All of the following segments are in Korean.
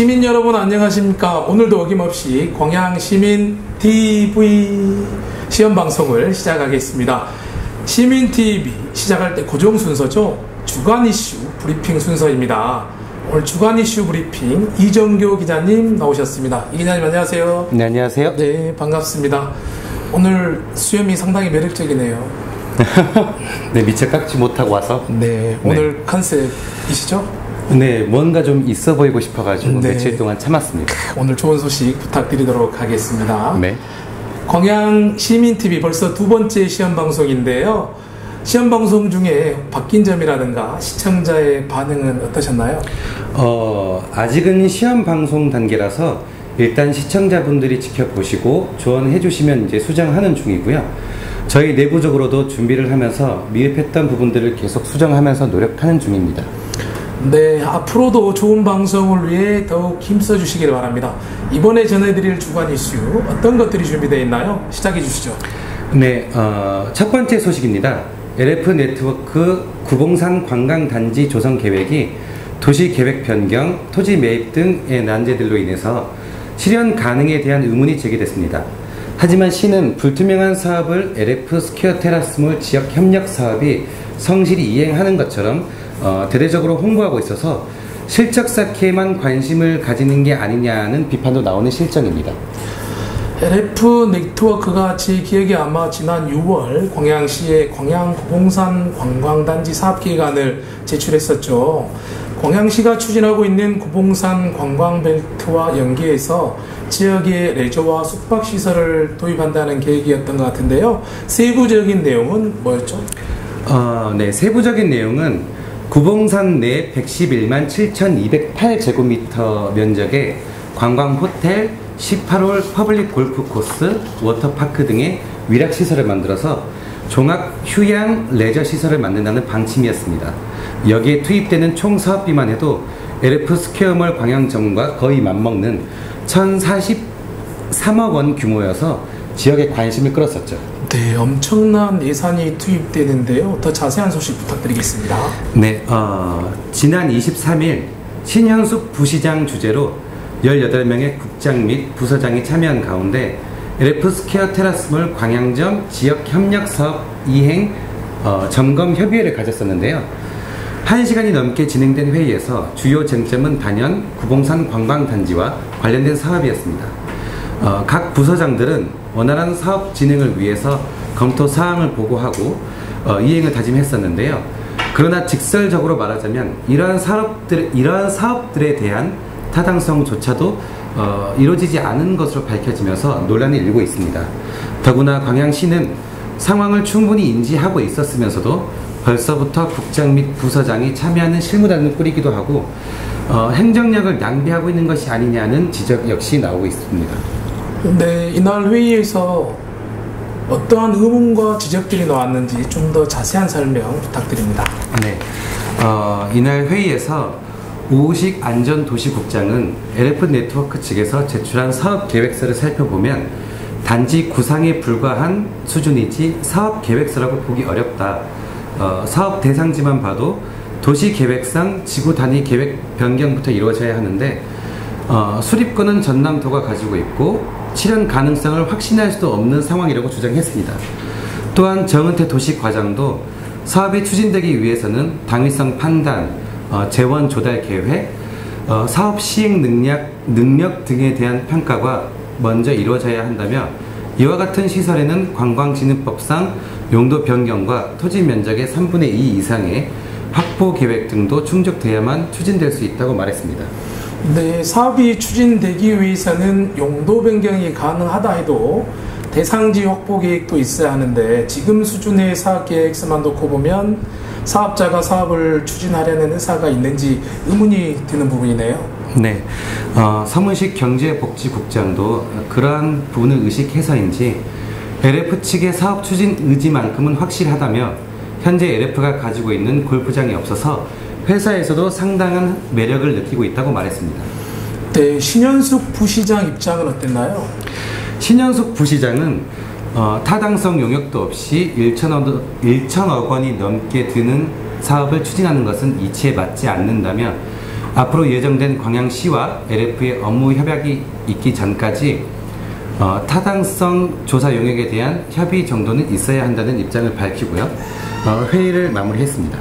시민 여러분 안녕하십니까? 오늘도 어김없이 광양시민TV 시험방송을 시작하겠습니다. 시민TV 시작할 때 고정 순서죠. 주간 이슈 브리핑 순서입니다. 오늘 주간 이슈 브리핑 이정교 기자님 나오셨습니다. 이 기자님 안녕하세요. 네, 안녕하세요. 네, 반갑습니다. 오늘 수염이 상당히 매력적이네요. 네, 미처 깎지 못하고 와서. 네, 오늘 컨셉이시죠? 네, 뭔가 좀 있어 보이고 싶어가지고 네. 며칠 동안 참았습니다. 오늘 좋은 소식 부탁드리도록 하겠습니다. 네. 광양 시민TV 벌써 두 번째 시험방송인데요. 시험방송 중에 바뀐 점이라든가 시청자의 반응은 어떠셨나요? 아직은 시험방송 단계라서 일단 시청자분들이 지켜보시고 조언해 주시면 이제 수정하는 중이고요. 저희 내부적으로도 준비를 하면서 미흡했던 부분들을 계속 수정하면서 노력하는 중입니다. 네, 앞으로도 좋은 방송을 위해 더욱 힘써 주시길 바랍니다. 이번에 전해드릴 주간 이슈 어떤 것들이 준비되어 있나요? 시작해 주시죠. 네, 첫 번째 소식입니다. LF 네트워크 구봉산 관광단지 조성 계획이 도시 계획 변경, 토지 매입 등의 난제들로 인해서 실현 가능에 대한 의문이 제기됐습니다. 하지만 시는 불투명한 사업을 LF 스퀘어 테라스몰 지역 협력 사업이 성실히 이행하는 것처럼 대대적으로 홍보하고 있어서 실적 쌓기에만 관심을 가지는 게 아니냐는 비판도 나오는 실정입니다. LF 네트워크가 제 기억에 아마 지난 6월 광양시에 광양구봉산 관광단지 사업계획안을 제출했었죠. 광양시가 추진하고 있는 구봉산 관광벨트와 연계해서 지역의 레저와 숙박시설을 도입한다는 계획이었던 것 같은데요. 세부적인 내용은 뭐였죠? 네, 세부적인 내용은 구봉산 내 111만 7,208제곱미터 면적의 관광 호텔, 18홀 퍼블릭 골프 코스, 워터파크 등의 위락시설을 만들어서 종합 휴양 레저 시설을 만든다는 방침이었습니다. 여기에 투입되는 총 사업비만 해도 LF 스퀘어몰 광양점과 거의 맞먹는 1,043억 원 규모여서 지역에 관심을 끌었었죠. 네, 엄청난 예산이 투입되는데요. 더 자세한 소식 부탁드리겠습니다. 네, 지난 23일 신현숙 부시장 주재로 18명의 국장 및 부서장이 참여한 가운데 LF 스퀘어 테라스몰 광양점 지역 협력 사업 이행 점검 협의회를 가졌었는데요. 1시간이 넘게 진행된 회의에서 주요 쟁점은 단연 구봉산 관광단지와 관련된 사업이었습니다. 각 부서장들은 원활한 사업 진행을 위해서 검토 사항을 보고하고 이행을 다짐했었는데요. 그러나 직설적으로 말하자면 이러한 사업들에 대한 타당성조차도 이루어지지 않은 것으로 밝혀지면서 논란이 일고 있습니다. 더구나 광양시는 상황을 충분히 인지하고 있었으면서도 벌써부터 국장 및 부서장이 참여하는 실무단을 꾸리기도 하고 행정력을 낭비하고 있는 것이 아니냐는 지적 역시 나오고 있습니다. 네, 이날 회의에서 어떠한 의문과 지적들이 나왔는지 좀 더 자세한 설명 부탁드립니다. 네, 이날 회의에서 우식 안전도시국장은 LF 네트워크 측에서 제출한 사업 계획서를 살펴보면 단지 구상에 불과한 수준이지 사업 계획서라고 보기 어렵다. 사업 대상지만 봐도 도시 계획상 지구 단위 계획 변경부터 이루어져야 하는데 수립권은 전남도가 가지고 있고 실현 가능성을 확신할 수도 없는 상황이라고 주장했습니다. 또한 정은태 도시과장도 사업이 추진되기 위해서는 당위성 판단, 재원 조달 계획, 사업 시행 능력 등에 대한 평가가 먼저 이루어져야 한다며 이와 같은 시설에는 관광진흥법상 용도 변경과 토지 면적의 3분의 2 이상의 확보 계획 등도 충족돼야만 추진될 수 있다고 말했습니다. 네, 사업이 추진되기 위해서는 용도 변경이 가능하다 해도 대상지 확보 계획도 있어야 하는데 지금 수준의 사업 계획서만 놓고 보면 사업자가 사업을 추진하려는 의사가 있는지 의문이 드는 부분이네요. 네, 서문식 경제복지국장도 그러한 부분을 의식해서인지 LF 측의 사업 추진 의지만큼은 확실하다며 현재 LF가 가지고 있는 골프장이 없어서 회사에서도 상당한 매력을 느끼고 있다고 말했습니다. 네, 신현숙 부시장 입장은 어땠나요? 신현숙 부시장은 타당성 용역도 없이 1천억 원이 넘게 드는 사업을 추진하는 것은 이치에 맞지 않는다며 앞으로 예정된 광양시와 LF의 업무 협약이 있기 전까지 타당성 조사 용역에 대한 협의 정도는 있어야 한다는 입장을 밝히고요. 회의를 마무리했습니다.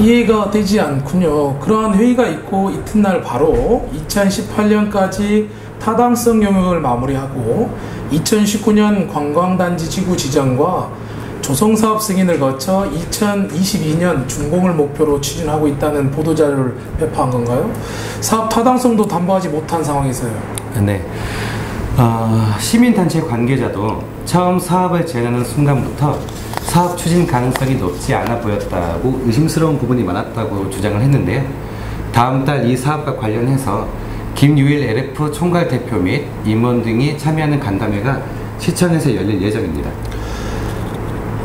이해가 되지 않군요. 그러한 회의가 있고 이튿날 바로 2018년까지 타당성 영역을 마무리하고 2019년 관광단지 지구 지정과 조성사업 승인을 거쳐 2022년 준공을 목표로 추진하고 있다는 보도자료를 배포한 건가요? 사업 타당성도 담보하지 못한 상황에서요. 네. 시민단체 관계자도 처음 사업을 제안하는 순간부터 사업 추진 가능성이 높지 않아 보였다고 의심스러운 부분이 많았다고 주장을 했는데요. 다음 달 이 사업과 관련해서 김유일 LF 총괄 대표 및 임원 등이 참여하는 간담회가 시청에서 열릴 예정입니다.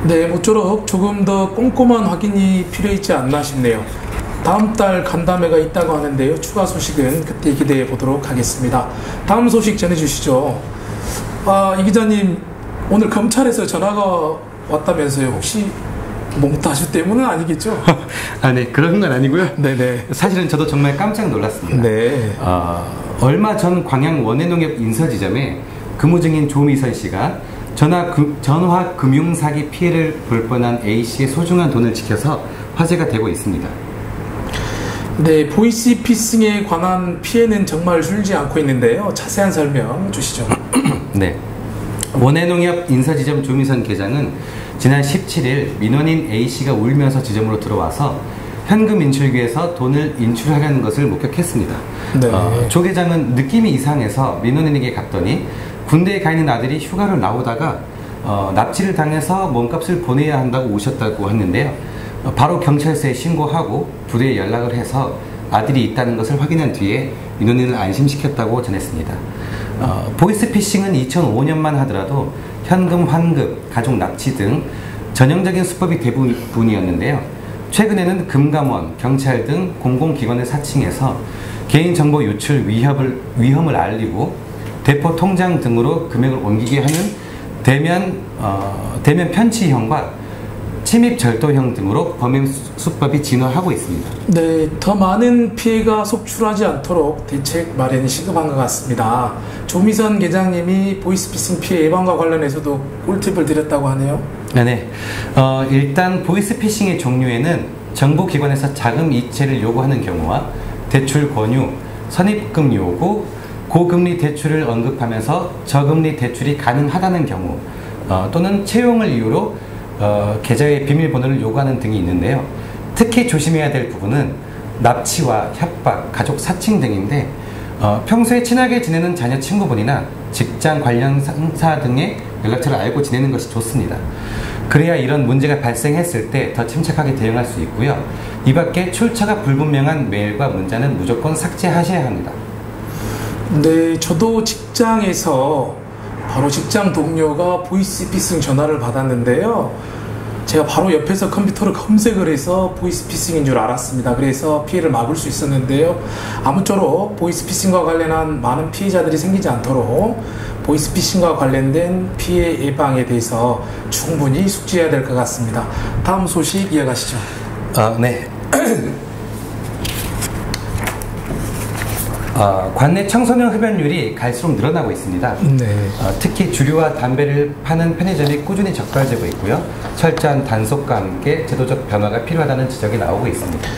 네, 모쪼록 조금 더 꼼꼼한 확인이 필요했지 않나 싶네요. 다음 달 간담회가 있다고 하는데요. 추가 소식은 그때 기대해 보도록 하겠습니다. 다음 소식 전해주시죠. 이 기자님, 오늘 검찰에서 전화가 왔다면서요. 혹시 몽타주 때문은 아니겠죠? 네, 그런 건 아니고요. 네네. 사실은 저도 정말 깜짝 놀랐습니다. 네. 얼마 전 광양 원해농협 인서지점에 근무 중인 조미선 씨가 전화 금융 사기 피해를 볼 뻔한 A 씨의 소중한 돈을 지켜서 화제가 되고 있습니다. 네, 보이스피싱에 관한 피해는 정말 줄지 않고 있는데요. 자세한 설명 주시죠. 네. 원해농협 인서지점 조미선 계장은 지난 17일 민원인 A씨가 울면서 지점으로 들어와서 현금 인출기에서 돈을 인출하려는 것을 목격했습니다. 네. 조 계장은 느낌이 이상해서 민원인에게 갔더니 군대에 가 있는 아들이 휴가를 나오다가 납치를 당해서 몸값을 보내야 한다고 오셨다고 했는데요. 바로 경찰서에 신고하고 부대에 연락을 해서 아들이 있다는 것을 확인한 뒤에 민원인을 안심시켰다고 전했습니다. 보이스피싱은 2005년만 하더라도 현금 환급, 가족 납치 등 전형적인 수법이 대부분이었는데요. 최근에는 금감원, 경찰 등 공공기관을 사칭해서 개인정보 유출 위험을 알리고 대포 통장 등으로 금액을 옮기게 하는 대면 편취형과 침입 절도형 등으로 범행 수법이 진화하고 있습니다. 네, 더 많은 피해가 속출하지 않도록 대책 마련이 시급한 것 같습니다. 조미선 계장님이 보이스피싱 피해 예방과 관련해서도 꿀팁을 드렸다고 하네요. 네. 일단 보이스피싱의 종류에는 정부기관에서 자금 이체를 요구하는 경우와 대출 권유, 선입금 요구, 고금리 대출을 언급하면서 저금리 대출이 가능하다는 경우 또는 채용을 이유로 계좌의 비밀번호를 요구하는 등이 있는데요. 특히 조심해야 될 부분은 납치와 협박, 가족 사칭 등인데 평소에 친하게 지내는 자녀 친구분이나 직장 관련 상사 등의 연락처를 알고 지내는 것이 좋습니다. 그래야 이런 문제가 발생했을 때 더 침착하게 대응할 수 있고요. 이 밖에 출처가 불분명한 메일과 문자는 무조건 삭제하셔야 합니다. 네, 저도 직장에서 바로 직장 동료가 보이스피싱 전화를 받았는데요. 제가 바로 옆에서 컴퓨터로 검색을 해서 보이스피싱인 줄 알았습니다. 그래서 피해를 막을 수 있었는데요. 아무쪼록 보이스피싱과 관련한 많은 피해자들이 생기지 않도록 보이스피싱과 관련된 피해 예방에 대해서 충분히 숙지해야 될 것 같습니다. 다음 소식 이어가시죠. 네. 관내 청소년 흡연율이 갈수록 늘어나고 있습니다. 네. 특히 주류와 담배를 파는 편의점이 꾸준히 적발되고 있고요. 철저한 단속과 함께 제도적 변화가 필요하다는 지적이 나오고 있습니다.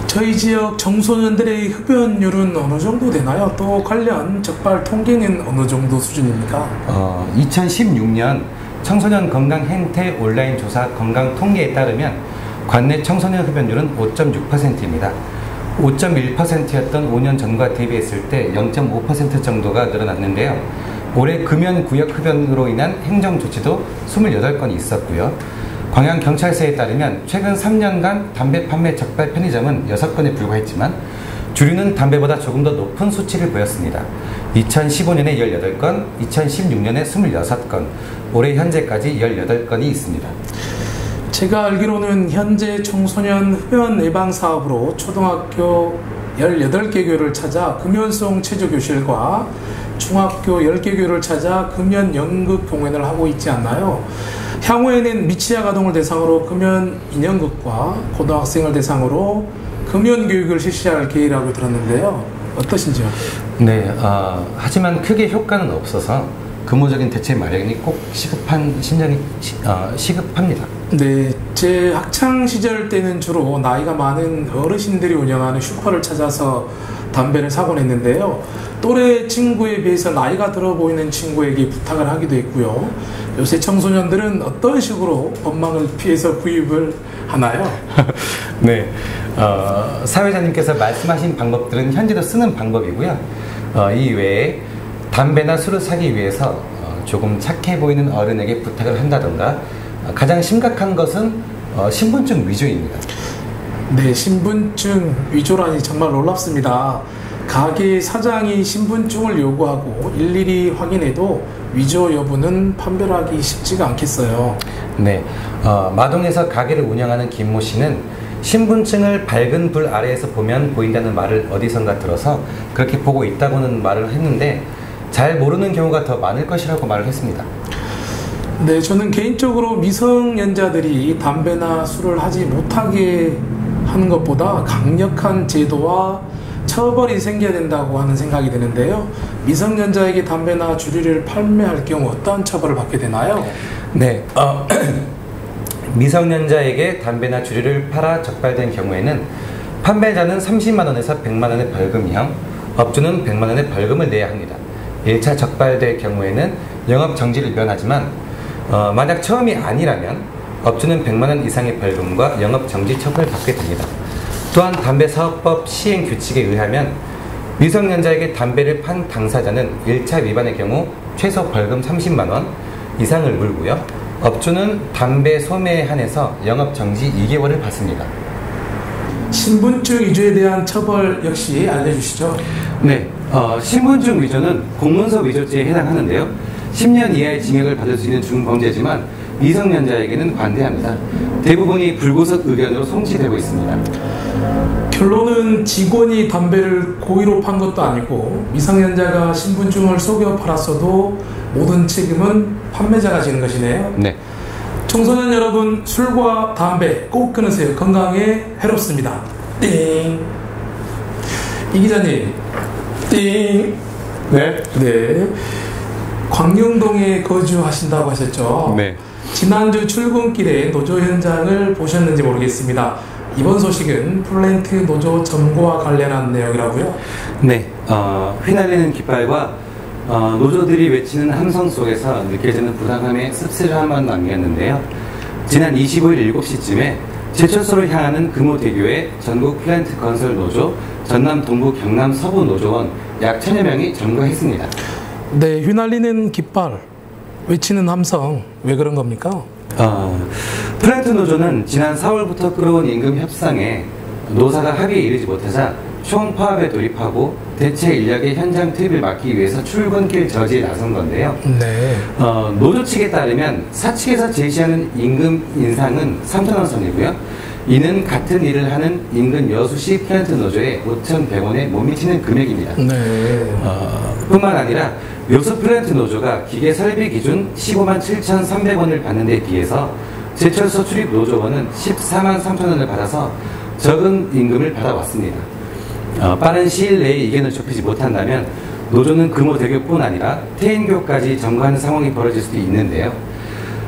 저희 지역 청소년들의 흡연율은 어느 정도 되나요? 또 관련 적발 통계는 어느 정도 수준입니까? 2016년 청소년 건강 행태 온라인 조사 건강 통계에 따르면 관내 청소년 흡연율은 5.6%입니다. 5.1%였던 5년 전과 대비했을 때 0.5% 정도가 늘어났는데요. 올해 금연구역 흡연으로 인한 행정조치도 28건이 있었고요. 광양경찰서에 따르면 최근 3년간 담배 판매 적발 편의점은 6건에 불과했지만 주류는 담배보다 조금 더 높은 수치를 보였습니다. 2015년에 18건, 2016년에 26건, 올해 현재까지 18건이 있습니다. 제가 알기로는 현재 청소년 흡연 예방 사업으로 초등학교 18개 교를 찾아 금연송 체조교실과 중학교 10개 교를 찾아 금연 연극 공연을 하고 있지 않나요? 향후에는 미취학 아동을 대상으로 금연 인형극과 고등학생을 대상으로 금연 교육을 실시할 계획이라고 들었는데요. 어떠신지요? 네, 하지만 크게 효과는 없어서 근본적인 대책 마련이 꼭 시급합니다. 네, 제 학창 시절 때는 주로 나이가 많은 어르신들이 운영하는 슈퍼를 찾아서 담배를 사곤 했는데요. 또래 친구에 비해서 나이가 들어 보이는 친구에게 부탁을 하기도 했고요. 요새 청소년들은 어떤 식으로 법망을 피해서 구입을 하나요? 네, 사회자님께서 말씀하신 방법들은 현재도 쓰는 방법이고요. 이 외에 담배나 술을 사기 위해서 조금 착해 보이는 어른에게 부탁을 한다던가, 가장 심각한 것은 신분증 위조입니다. 네, 신분증 위조라니 정말 놀랍습니다. 가게 사장이 신분증을 요구하고 일일이 확인해도 위조 여부는 판별하기 쉽지가 않겠어요. 네, 마동에서 가게를 운영하는 김모 씨는 신분증을 밝은 불 아래에서 보면 보인다는 말을 어디선가 들어서 그렇게 보고 있다고는 말을 했는데, 잘 모르는 경우가 더 많을 것이라고 말을 했습니다. 네, 저는 개인적으로 미성년자들이 담배나 술을 하지 못하게 하는 것보다 강력한 제도와 처벌이 생겨야 된다고 하는 생각이 드는데요. 미성년자에게 담배나 주류를 판매할 경우 어떠한 처벌을 받게 되나요? 네, 미성년자에게 담배나 주류를 팔아 적발된 경우에는 판매자는 30만 원에서 100만 원의 벌금형, 업주는 100만 원의 벌금을 내야 합니다. 1차 적발될 경우에는 영업 정지를 면하지만 만약 처음이 아니라면 업주는 100만 원 이상의 벌금과 영업 정지 처벌을 받게 됩니다. 또한 담배사업법 시행 규칙에 의하면 미성년자에게 담배를 판 당사자는 1차 위반의 경우 최소 벌금 30만 원 이상을 물고요. 업주는 담배 소매에 한해서 영업 정지 2개월을 받습니다. 신분증 위조에 대한 처벌 역시 알려주시죠. 네, 신분증 위조는 공문서 위조죄에 해당하는데요. 10년 이하의 징역을 받을 수 있는 중범죄지만 미성년자에게는 관대합니다. 대부분이 불구속 의견으로 송치되고 있습니다. 결론은 직원이 담배를 고의로 판 것도 아니고 미성년자가 신분증을 속여 팔았어도 모든 책임은 판매자가 지는 것이네요. 네. 청소년 여러분, 술과 담배 꼭 끊으세요. 건강에 해롭습니다. 띵. 이 기자님, 띵. 네. 네. 광명동에 거주하신다고 하셨죠? 네. 지난주 출근길에 노조 현장을 보셨는지 모르겠습니다. 이번 소식은 플랜트 노조 점거와 관련한 내용이라고요? 네. 휘날리는 깃발과 노조들이 외치는 함성 속에서 느껴지는 부당함의 씁쓸함만 남겼는데요. 지난 25일 7시쯤에 제철소를 향하는 금호대교의 전국 플랜트 건설 노조, 전남 동부 경남 서부 노조원 약 1000여 명이 점거했습니다. 네, 휘날리는 깃발, 외치는 함성, 왜 그런 겁니까? 플랜트 노조는 지난 4월부터 끌어온 임금 협상에 노사가 합의에 이르지 못하자 총파업에 돌입하고 대체 인력의 현장 투입을 막기 위해서 출근길 저지에 나선 건데요. 네. 노조 측에 따르면 사측에서 제시하는 임금 인상은 3,000원 선이고요. 이는 같은 일을 하는 인근 여수시 플랜트 노조의 5,100원에 못 미치는 금액입니다. 네. 뿐만 아니라 여수 플랜트 노조가 기계 설비 기준 15만 7,300원을 받는 데 비해서 제철소 출입 노조원은 14만 3,000원을 받아서 적은 임금을 받아왔습니다. 빠른 시일 내에 이견을 좁히지 못한다면 노조는 금호대교뿐 아니라 태인교까지 점거하는 상황이 벌어질 수도 있는데요.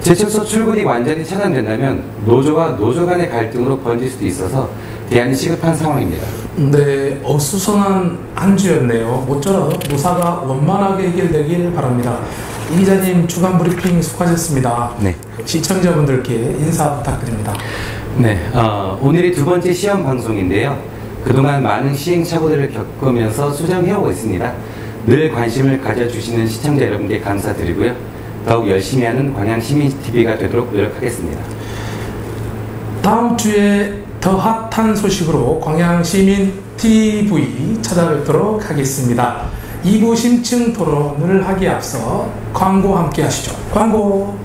제철소 출근이 완전히 차단된다면 노조와 노조 간의 갈등으로 번질 수도 있어서 대안이 시급한 상황입니다. 네, 어수선한 한 주였네요. 모쪼록 노사가 원만하게 해결되길 바랍니다. 이 기자님 주간 브리핑 수고하셨습니다. 네. 시청자분들께 인사 부탁드립니다. 네, 오늘이 두 번째 시험 방송인데요. 그동안 많은 시행착오들을 겪으면서 수정해오고 있습니다. 늘 관심을 가져주시는 시청자 여러분께 감사드리고요. 더욱 열심히 하는 광양시민TV가 되도록 노력하겠습니다. 다음 주에 더 핫한 소식으로 광양시민TV 찾아뵙도록 하겠습니다. 2부 심층 토론을 하기에 앞서 광고 함께 하시죠. 광고.